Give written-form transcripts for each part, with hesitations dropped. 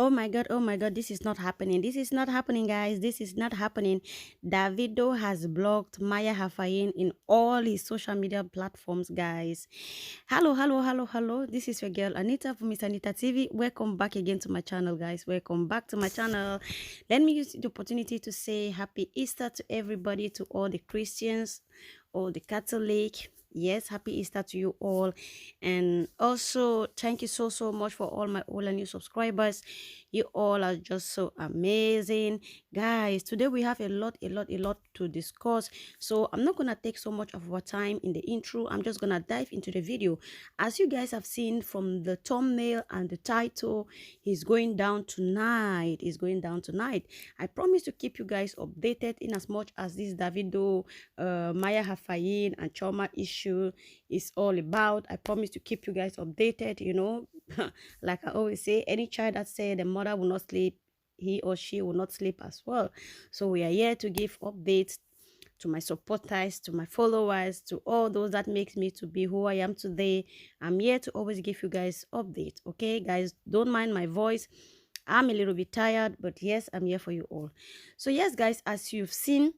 Oh my god, this is not happening. This is not happening, guys. This is not happening. Davido has blocked Maya Hafayin in all his social media platforms, guys. Hello. This is your girl Anita from Miss Anita TV. Welcome back again to my channel, guys. Welcome back to my channel. Let me use the opportunity to say happy Easter to everybody, to all the Christians, all the Catholic. Yes, happy Easter to you all. And also, thank you so much for all my old and new subscribers. You all are just so amazing. Guys, today we have a lot to discuss. So I'm not gonna take so much of our time in the intro. I'm just gonna dive into the video. As you guys have seen from the thumbnail and the title, he's going down tonight. He's going down tonight. I promise to keep you guys updated in as much as this Davido, Maya Hafayin and Choma issue is all about. I promise to keep you guys updated, like I always say, any child that say the mother will not sleep, he or she will not sleep as well. So we are here to give updates to my supporters, to my followers, to all those that makes me to be who I am today. I'm here to always give you guys updates. Okay, guys, don't mind my voice. I'm a little bit tired, but yes, I'm here for you all. So yes, guys, as you've seen,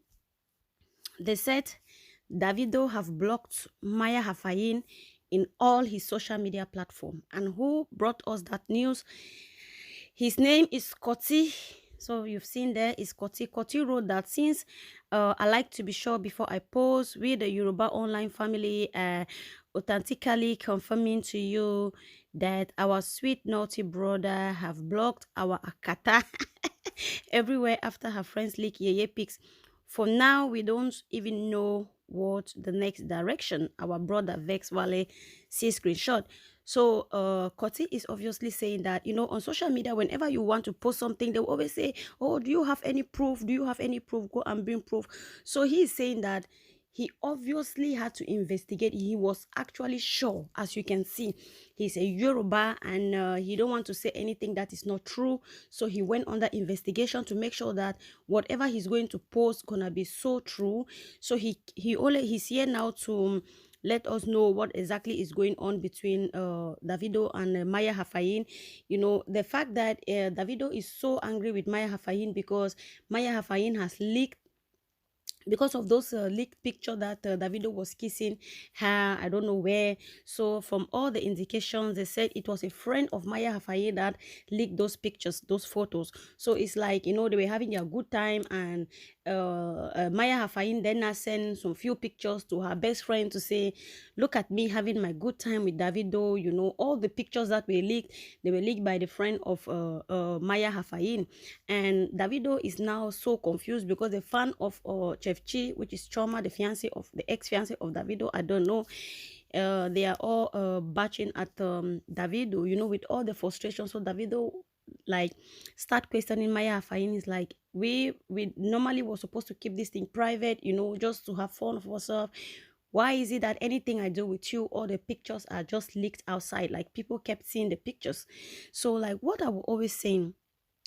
they said Davido have blocked Maya Hafayin in all his social media platform. And who brought us that news? His name is Scotty. So you've seen there is Scotty. Scotty wrote that since I like to be sure before I post, with the Yoruba online family authentically confirming to you that our sweet naughty brother have blocked our Akata everywhere after her friends leak Yeye pics. For now, we don't even know what the next direction our brother Vex Wale sees screenshot. So Koti is obviously saying that, on social media, whenever you want to post something, they will always say, oh, do you have any proof? Do you have any proof? Go and bring proof. So he is saying that he obviously had to investigate. He was actually sure, as you can see. He's a Yoruba and he don't want to say anything that is not true. So he went under investigation to make sure that whatever he's going to post gonna be so true. So he's here now to let us know what exactly is going on between Davido and Maya Hafayin. The fact that Davido is so angry with Maya Hafayin because Maya Hafayin has leaked because of those leaked picture that Davido was kissing her, I don't know where. So from all the indications, they said it was a friend of Maya Hafaye that leaked those pictures, those photos. So it's like, they were having a good time, and Maya Hafaye then sent some few pictures to her best friend to say, look at me having my good time with Davido. All the pictures that were leaked, they were leaked by the friend of Maya Hafaye. And Davido is now so confused because the fan of Chef Chi, which is Choma, the ex-fiance of Davido, I don't know, they are all batching at Davido, with all the frustration. So Davido like start questioning Maya Hafayin. Is like, we normally were supposed to keep this thing private, just to have fun of ourselves. Why is it that anything I do with you, all the pictures are just leaked outside? Like, people kept seeing the pictures. So like what I was always saying,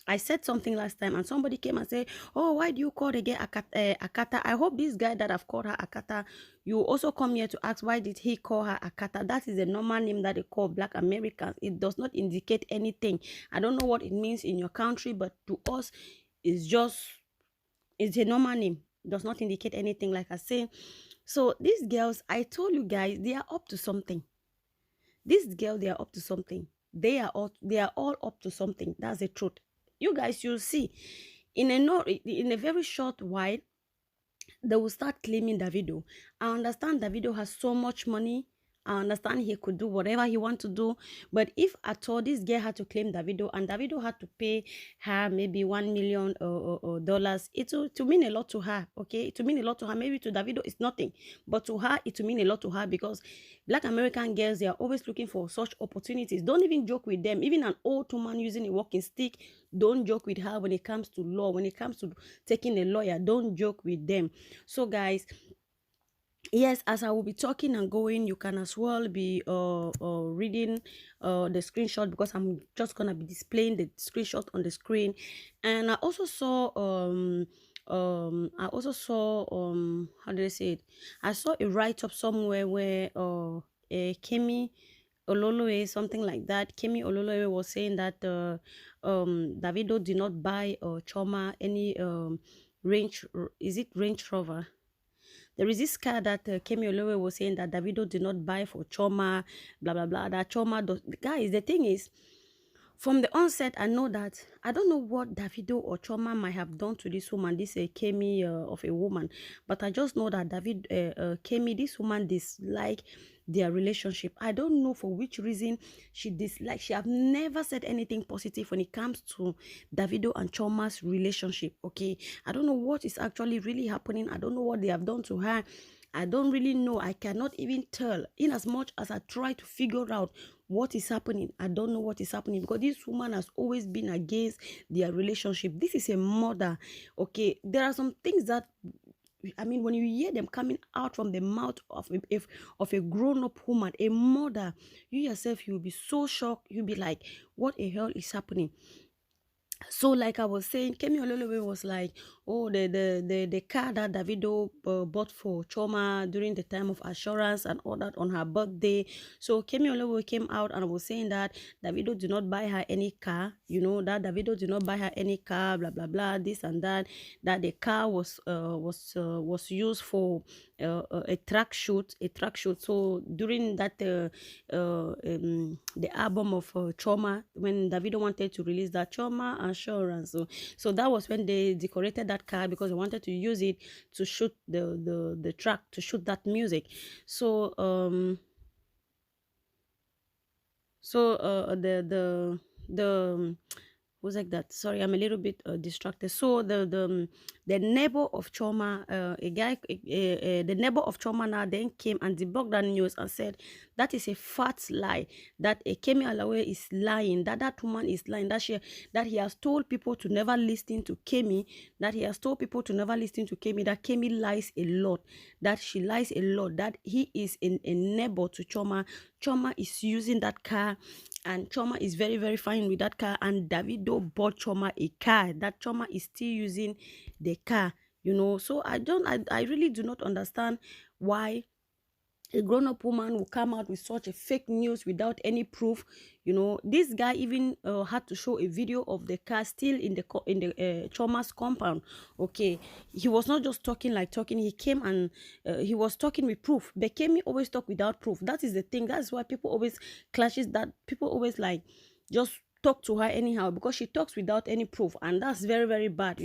I said something last time and somebody came and said, oh, why do you call the girl Akata? I hope this guy that I've called her Akata, you also come here to ask why did he call her Akata? That is a normal name that they call Black Americans. It does not indicate anything. I don't know what it means in your country, but to us, it's a normal name. It does not indicate anything, like I say. So these girls, I told you guys, they are up to something. These girls, they are up to something. They are all up to something. That's the truth. You guys, you'll see in a very short while, they will start claiming Davido. I understand Davido has so much money. I understand he could do whatever he wants to do. But if at all this girl had to claim Davido and Davido had to pay her maybe $1 million dollars, it will to mean a lot to her. Okay, it will mean a lot to her. Maybe to Davido it's nothing, but to her it will mean a lot to her, because Black American girls, they are always looking for such opportunities. Don't even joke with them. Even an old woman using a walking stick, don't joke with her when it comes to law. When it comes to taking a lawyer, don't joke with them. So guys, yes, as I will be talking and going, you can as well be reading the screenshot, because I'm just gonna be displaying the screenshot on the screen. And how do I say it? I saw a write-up somewhere where Kemi Ololoe, something like that. Kemi Ololoe was saying that Davido did not buy Choma any is it Range Rover? There is this car that Kemi Ololoe was saying that Davido did not buy for Choma, blah blah blah. That Choma does. Guys, the thing is, from the onset, I know that I don't know what Davido or Choma might have done to this woman, this Kemi of a woman, but I just know that Kemi, this woman dislike their relationship. I don't know for which reason she dislike. She have never said anything positive when it comes to Davido and Choma's relationship. Okay, I don't know what is actually really happening. I don't know what they have done to her. I don't really know. I cannot even tell. In as much as I try to figure out what is happening, I don't know what is happening, because this woman has always been against their relationship. This is a mother. Okay, there are some things that, I mean, when you hear them coming out from the mouth of a grown-up woman, a mother, you yourself, you'll be so shocked. You'll be like, what the hell is happening? So, like I was saying, Kemi Ololowe was like, oh, the car that Davido bought for Choma during the time of assurance and all that on her birthday. So Kemi Ololowe came out and was saying that Davido did not buy her any car, that Davido did not buy her any car, blah blah blah, this and that. That the car was used for a track shoot, So during that the album of Choma, when Davido wanted to release that Choma Assurance, so that was when they decorated that car because they wanted to use it to shoot the track, to shoot that music. So the was like that. Sorry, I'm a little bit distracted. So the neighbor of Choma, the neighbor of Choma now then came and debunked that news and said that is a fat lie, that Kemi Alawe is lying, that woman is lying, that he has told people to never listen to Kemi, that Kemi lies a lot, that she lies a lot, that he is a neighbor to Choma. Choma is using that car, and Choma is very, very fine with that car, and Davido bought Choma a car that Choma is still using the car, So I really do not understand why a grown-up woman will come out with such a fake news without any proof. This guy even had to show a video of the car still in the Choma's compound. Okay, he was not just talking like talking. He came and he was talking with proof. But Kemi always talk without proof. That is the thing. That's why people always clashes. That people always like just talk to her anyhow, because she talks without any proof, and that's very, very bad,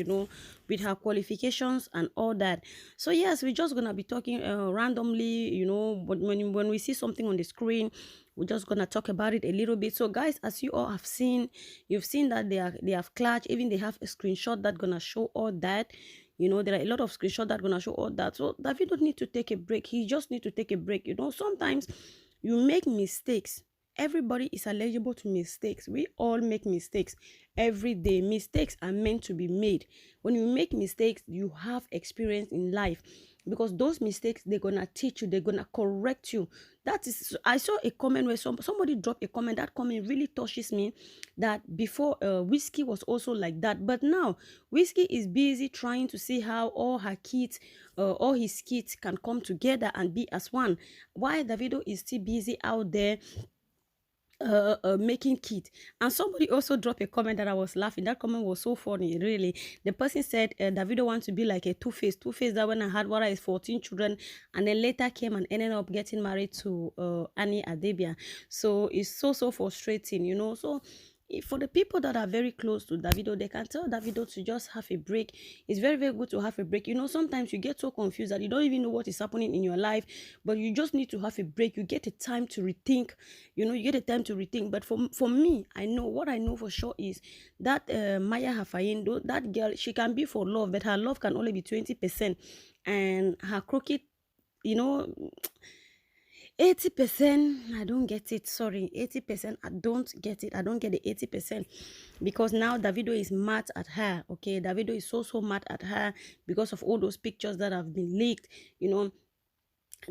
with her qualifications and all that. So yes, we're just gonna be talking randomly, when we see something on the screen, we're just gonna talk about it a little bit. So guys, as you all have seen, you've seen that they have clutch, even they have a screenshot that gonna show all that. There are a lot of screenshots that gonna show all that. So David don't need to take a break. He just need to take a break. Sometimes you make mistakes. Everybody is eligible to mistakes. We all make mistakes every day. Mistakes are meant to be made. When you make mistakes, you have experience in life, because those mistakes, they're gonna teach you, they're gonna correct you. That is, I saw a comment where somebody dropped a comment. That comment really touches me, that before Whiskey was also like that, but now Whiskey is busy trying to see how all his kids can come together and be as one, while Davido is still busy out there making kids. And somebody also dropped a comment that I was laughing. That comment was so funny, really. The person said Davido wants to be like a Two-Face. Two-Face that when I had what is 14 children, and then later came and ended up getting married to Annie Adebia. So it's so frustrating, So for the people that are very close to Davido, they can tell Davido to just have a break. It's very, very good to have a break. Sometimes you get so confused that you don't even know what is happening in your life, but you just need to have a break. You get a time to rethink. You get a time to rethink. But for me, I know what I know for sure is that Maya Hafayin, that girl, she can be for love, but her love can only be 20%, and her crooked, 80%, I don't get it. Sorry, 80%, I don't get it. I don't get the 80%, because now Davido is mad at her. Okay, Davido is so mad at her because of all those pictures that have been leaked.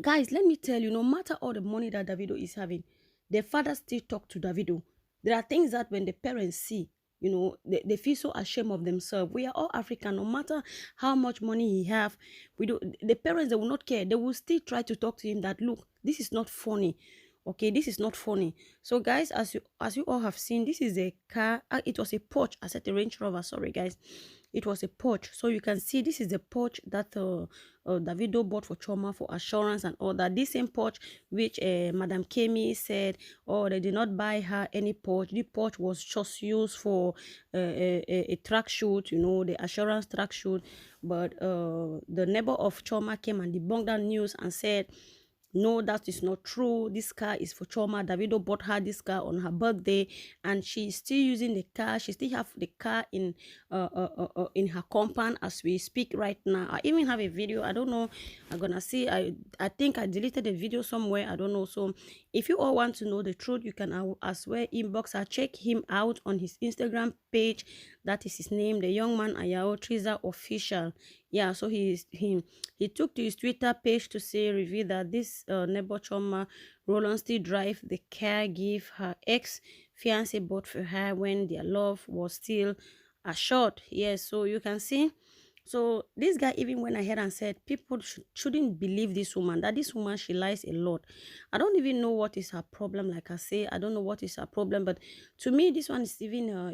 Guys, let me tell you, no matter all the money that Davido is having, the father still talk to Davido. There are things that when the parents see, they feel so ashamed of themselves. We are all African. No matter how much money he have, the parents, they will not care. They will still try to talk to him that, look, this is not funny. Okay, this is not funny. So guys, as you all have seen, this is a car. It was a Porsche. I said a Range Rover. Sorry, guys. It was a Porsche. So you can see this is the Porsche that Davido bought for Choma for assurance and all that. This same Porsche which Madam Kemi said, oh, they did not buy her any Porsche. The Porsche was just used for a track shoot, you know, the assurance track shoot. But the neighbor of Choma came and debunked that news and said, no, that is not true. This car is for Choma. Davido bought her this car on her birthday, and she's still using the car. She still have the car in her compound as we speak right now. I even have a video. I don't know. I'm gonna see. I think I deleted the video somewhere. I don't know. So if you all want to know the truth, you can as well inbox her. Check him out on his Instagram page. That is his name, the young man Ayao Triza Official. Yeah, so he took to his Twitter page to say, reveal that this neighbor Choma Roland still drive the car give her ex-fiance bought for her when their love was still assured. Yes, so you can see. So this guy even went ahead and said people shouldn't believe this woman, that this woman, she lies a lot. I don't even know what is her problem. Like I say, I don't know what is her problem, but to me this one is even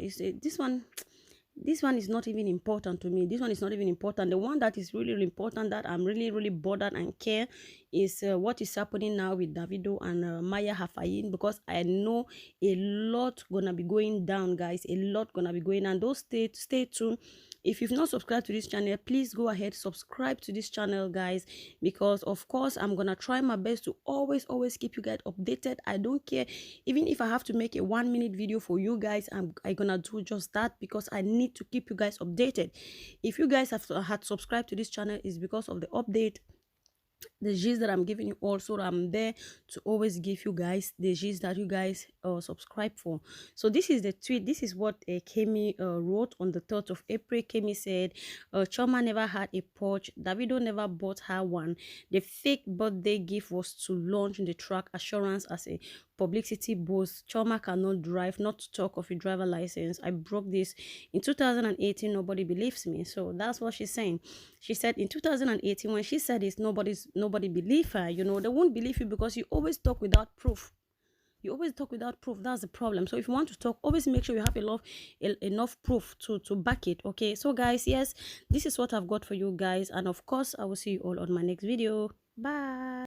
this one is not even important to me. This one is not even important. The one that is really, really important, that I'm really, really bothered and care, is what is happening now with Davido and Maya Hafayin, because I know a lot gonna be going down, guys. A lot gonna be going down. Those stay tuned. If you've not subscribed to this channel, please go ahead, subscribe to this channel, guys, because of course I'm gonna try my best to always keep you guys updated. I don't care even if I have to make a 1-minute video for you guys. I gonna do just that, because I need to keep you guys updated. If you guys have had subscribed to this channel, is because of the update, the gist that I'm giving you. Also, I'm there to always give you guys the gist that you guys subscribe for. So this is the tweet. This is what Kemi wrote on the 3rd of April. Kemi said, Choma never had a Porsche. Davido never bought her one. The fake birthday gift was to launch the track assurance as a publicity boost. Choma cannot drive, not to talk of a driver license. I broke this in 2018. Nobody believes me. So that's what she's saying. She said in 2018, when she said this, nobody believed her. You know, they won't believe you because you always talk without proof. You always talk without proof. That's the problem. So if you want to talk, always make sure you have enough proof to back it. Okay, so guys, yes, this is what I've got for you guys, and of course I will see you all on my next video. Bye.